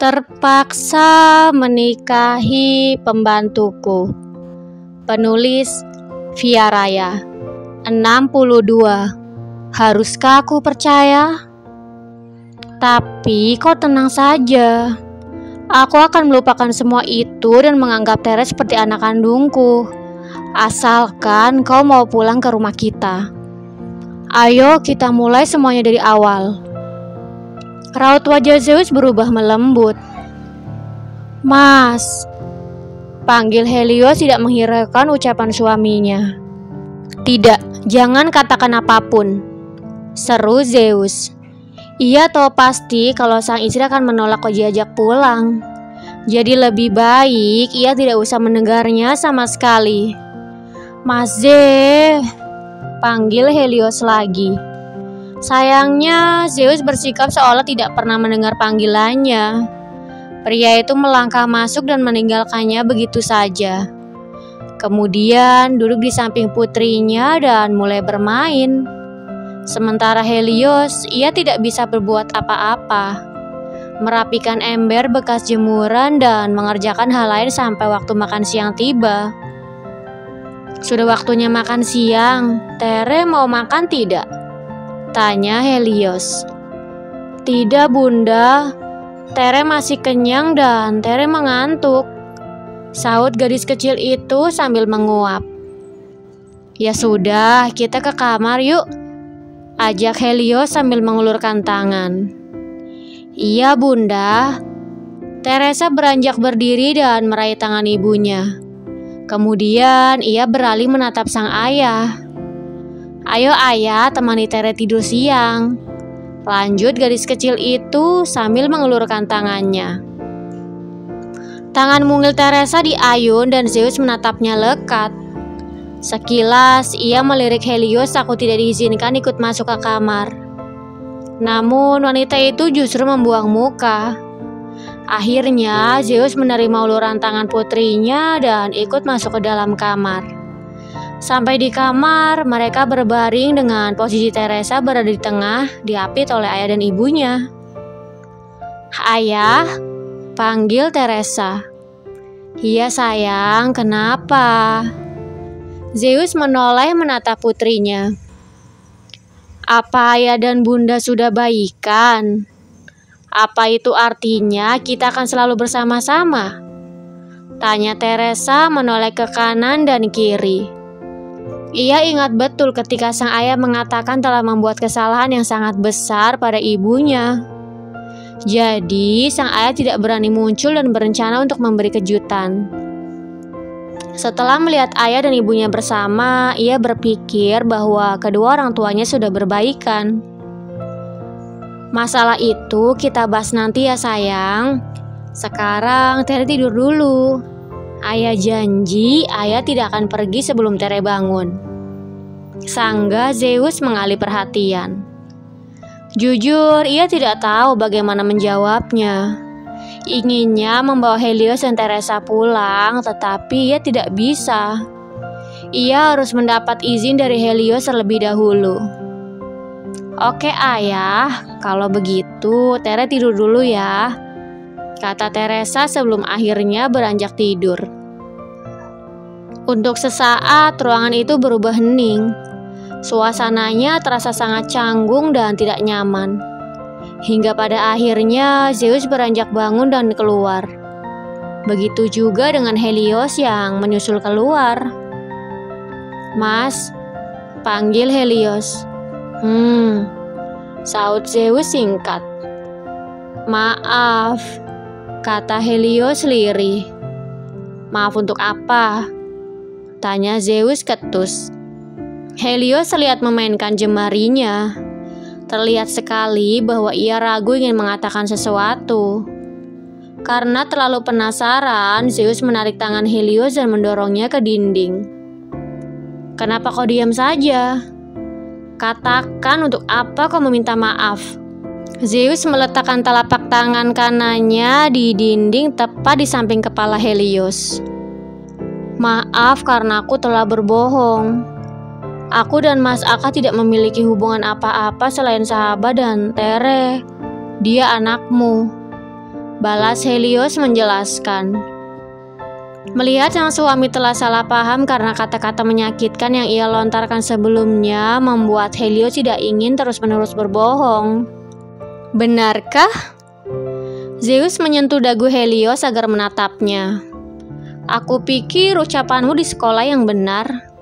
Terpaksa menikahi pembantuku. Penulis Via Raya. 62. Haruskah aku percaya? Tapi kau tenang saja. Aku akan melupakan semua itu dan menganggap Tere seperti anak kandungku. Asalkan kau mau pulang ke rumah kita. Ayo kita mulai semuanya dari awal. Raut wajah Zeus berubah melembut. Mas, panggil Helios tidak menghiraukan ucapan suaminya. Tidak, jangan katakan apapun, seru Zeus. Ia tahu pasti kalau sang istri akan menolak kau diajak pulang. Jadi lebih baik ia tidak usah mendengarnya sama sekali. Mas Ze, panggil Helios lagi. Sayangnya Zeus bersikap seolah tidak pernah mendengar panggilannya. Pria itu melangkah masuk dan meninggalkannya begitu saja. Kemudian duduk di samping putrinya dan mulai bermain. Sementara Helios, ia tidak bisa berbuat apa-apa. Merapikan ember bekas jemuran dan mengerjakan hal lain sampai waktu makan siang tiba. Sudah waktunya makan siang. Tere mau makan tidak? Tanya Helios. Tidak bunda, Tere masih kenyang dan Tere mengantuk, sahut gadis kecil itu sambil menguap. Ya sudah, kita ke kamar yuk, ajak Helios sambil mengulurkan tangan. Iya bunda. Teresa beranjak berdiri dan meraih tangan ibunya. Kemudian ia beralih menatap sang ayah. Ayo ayah, temani Tere tidur siang, lanjut gadis kecil itu sambil mengulurkan tangannya. Tangan mungil Teresa diayun dan Zeus menatapnya lekat. Sekilas ia melirik Helios takut tidak diizinkan ikut masuk ke kamar. Namun wanita itu justru membuang muka. Akhirnya Zeus menerima uluran tangan putrinya dan ikut masuk ke dalam kamar. Sampai di kamar, mereka berbaring dengan posisi Teresa berada di tengah, diapit oleh ayah dan ibunya. Ayah, panggil Teresa. Iya sayang, kenapa? Zeus menoleh menatap putrinya. Apa ayah dan bunda sudah baikan? Apa itu artinya kita akan selalu bersama-sama? Tanya Teresa menoleh ke kanan dan kiri. Ia ingat betul ketika sang ayah mengatakan telah membuat kesalahan yang sangat besar pada ibunya. Jadi, sang ayah tidak berani muncul dan berencana untuk memberi kejutan. Setelah melihat ayah dan ibunya bersama, ia berpikir bahwa kedua orang tuanya sudah berbaikan. Masalah itu kita bahas nanti ya sayang. Sekarang Tere tidur dulu. Ayah janji ayah tidak akan pergi sebelum Tere bangun. Sanggah Zeus mengalih perhatian. Jujur, ia tidak tahu bagaimana menjawabnya. Inginnya membawa Helios dan Teresa pulang, tetapi ia tidak bisa. Ia harus mendapat izin dari Helios terlebih dahulu. Oke ayah, kalau begitu Tere tidur dulu ya, kata Teresa sebelum akhirnya beranjak tidur. Untuk sesaat ruangan itu berubah hening. Suasananya terasa sangat canggung dan tidak nyaman. Hingga pada akhirnya Zeus beranjak bangun dan keluar. Begitu juga dengan Helios yang menyusul keluar. Mas, panggil Helios. Sahut Zeus singkat. Maaf, kata Helios lirih. Maaf untuk apa? Tanya Zeus ketus. Helios terlihat memainkan jemarinya. Terlihat sekali bahwa ia ragu ingin mengatakan sesuatu. Karena terlalu penasaran, Zeus menarik tangan Helios dan mendorongnya ke dinding. Kenapa kau diam saja? Katakan untuk apa kau meminta maaf? Zeus meletakkan telapak tangan kanannya di dinding tepat di samping kepala Helios. Maaf karena aku telah berbohong. Aku dan Mas Aka tidak memiliki hubungan apa-apa selain sahabat dan Tere. Dia anakmu. Balas Helios menjelaskan. Melihat sang suami telah salah paham karena kata-kata menyakitkan yang ia lontarkan sebelumnya, membuat Helios tidak ingin terus-menerus berbohong. Benarkah? Zeus menyentuh dagu Helios agar menatapnya. Aku pikir ucapanmu di sekolah yang benar.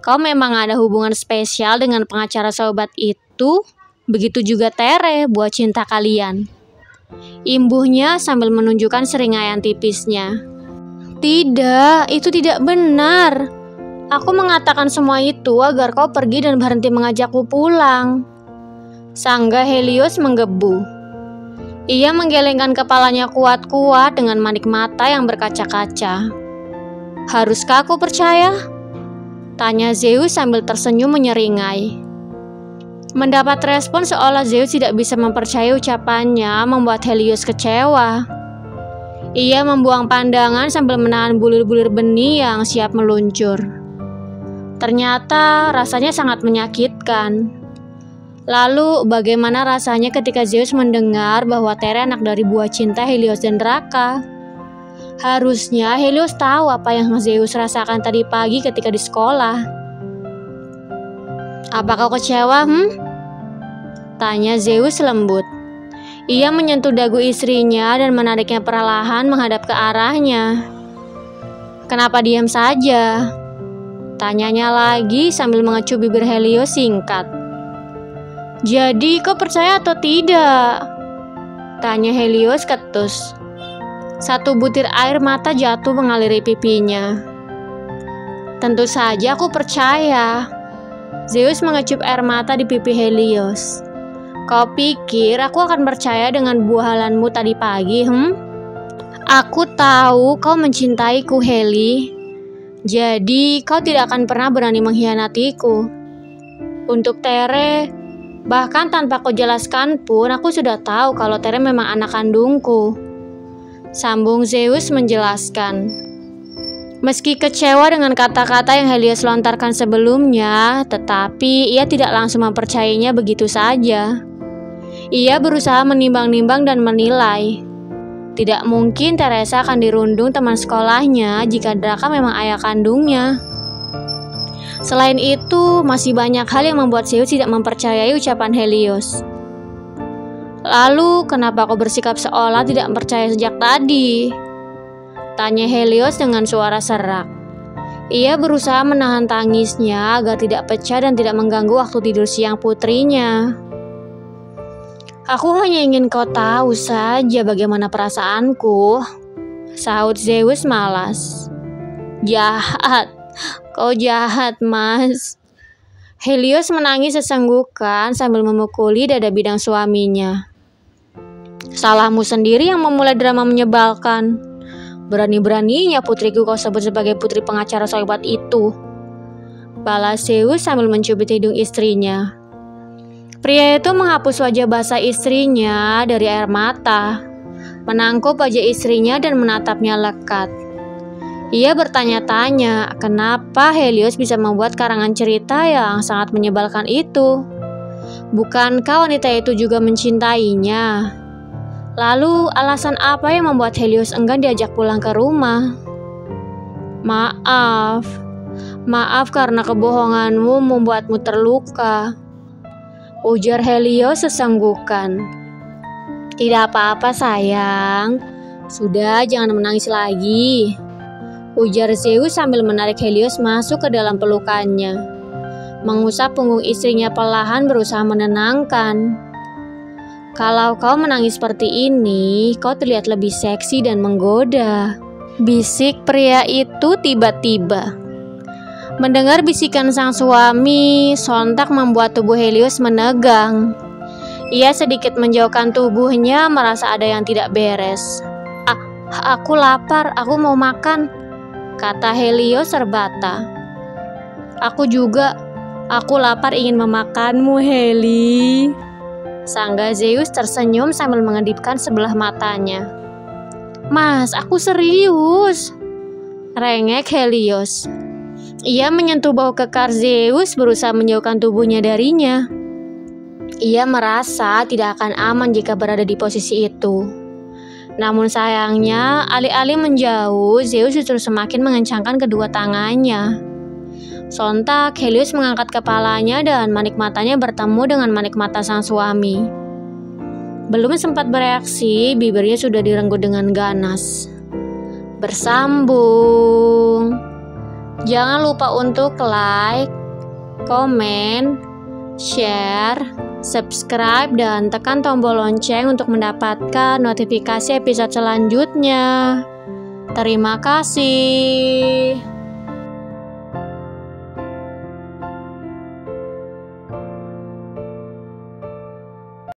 Kau memang ada hubungan spesial dengan pengacara sobat itu. Begitu juga Tere, buat cinta kalian. Imbuhnya sambil menunjukkan seringaian tipisnya. Tidak, itu tidak benar. Aku mengatakan semua itu agar kau pergi dan berhenti mengajakku pulang. Sangga Helios menggebu. Ia menggelengkan kepalanya kuat-kuat dengan manik mata yang berkaca-kaca. Haruskah aku percaya? Tanya Zeus sambil tersenyum menyeringai. Mendapat respon seolah Zeus tidak bisa mempercayai ucapannya membuat Helios kecewa. Ia membuang pandangan sambil menahan bulir-bulir benih yang siap meluncur. Ternyata rasanya sangat menyakitkan. Lalu bagaimana rasanya ketika Zeus mendengar bahwa Tere anak dari buah cinta Helios dan Raka? Harusnya Helios tahu apa yang Zeus rasakan tadi pagi ketika di sekolah. Apa kau kecewa, Tanya Zeus lembut. Ia menyentuh dagu istrinya dan menariknya perlahan menghadap ke arahnya. Kenapa diam saja? Tanyanya lagi sambil mengecup bibir Helios singkat. Jadi kau percaya atau tidak? Tanya Helios ketus. Satu butir air mata jatuh mengaliri pipinya. Tentu saja aku percaya. Zeus mengecup air mata di pipi Helios. Kau pikir aku akan percaya dengan bualanmu tadi pagi, Aku tahu kau mencintaiku, Heli. Jadi kau tidak akan pernah berani mengkhianatiku. Untuk Tere, bahkan tanpa kau jelaskan pun aku sudah tahu kalau Tere memang anak kandungku. Sambung Zeus menjelaskan. Meski kecewa dengan kata-kata yang Helios lontarkan sebelumnya, tetapi ia tidak langsung mempercayainya begitu saja. Ia berusaha menimbang-nimbang dan menilai. Tidak mungkin Teresa akan dirundung teman sekolahnya jika Draka memang ayah kandungnya. Selain itu, masih banyak hal yang membuat Zeus tidak mempercayai ucapan Helios. Lalu, kenapa kau bersikap seolah tidak percaya sejak tadi? Tanya Helios dengan suara serak. Ia berusaha menahan tangisnya agar tidak pecah dan tidak mengganggu waktu tidur siang putrinya. Aku hanya ingin kau tahu saja bagaimana perasaanku, sahut Zeus malas. Jahat, kau jahat, Mas. Helios menangis sesenggukan sambil memukuli dada bidang suaminya. Salahmu sendiri yang memulai drama menyebalkan. Berani-beraninya putriku kau sebut sebagai putri pengacara sobat itu. Balas Zeus sambil mencubit hidung istrinya. Pria itu menghapus wajah basah istrinya dari air mata, menangkup wajah istrinya dan menatapnya lekat. Ia bertanya-tanya kenapa Helios bisa membuat karangan cerita yang sangat menyebalkan itu. Bukankah wanita itu juga mencintainya? Lalu alasan apa yang membuat Helios enggan diajak pulang ke rumah? Maaf karena kebohonganmu membuatmu terluka, ujar Helios sesenggukan. Tidak apa-apa sayang, sudah jangan menangis lagi, ujar Zeus sambil menarik Helios masuk ke dalam pelukannya. Mengusap punggung istrinya perlahan berusaha menenangkan. Kalau kau menangis seperti ini, kau terlihat lebih seksi dan menggoda, bisik pria itu tiba-tiba. Mendengar bisikan sang suami, sontak membuat tubuh Helios menegang. Ia sedikit menjauhkan tubuhnya, merasa ada yang tidak beres. Aku lapar, aku mau makan, kata Helios serbata. Aku juga, aku lapar ingin memakanmu, Heli. Sangga Zeus tersenyum sambil mengedipkan sebelah matanya. Mas, aku serius, rengek Helios. Ia menyentuh bahu kekar Zeus berusaha menjauhkan tubuhnya darinya. Ia merasa tidak akan aman jika berada di posisi itu. Namun sayangnya, alih-alih menjauh, Zeus justru semakin mengencangkan kedua tangannya. Sontak, Helios mengangkat kepalanya dan manik matanya bertemu dengan manik mata sang suami. Belum sempat bereaksi, bibirnya sudah direnggut dengan ganas. Bersambung. Jangan lupa untuk like, komen, share, subscribe, dan tekan tombol lonceng untuk mendapatkan notifikasi episode selanjutnya. Terima kasih.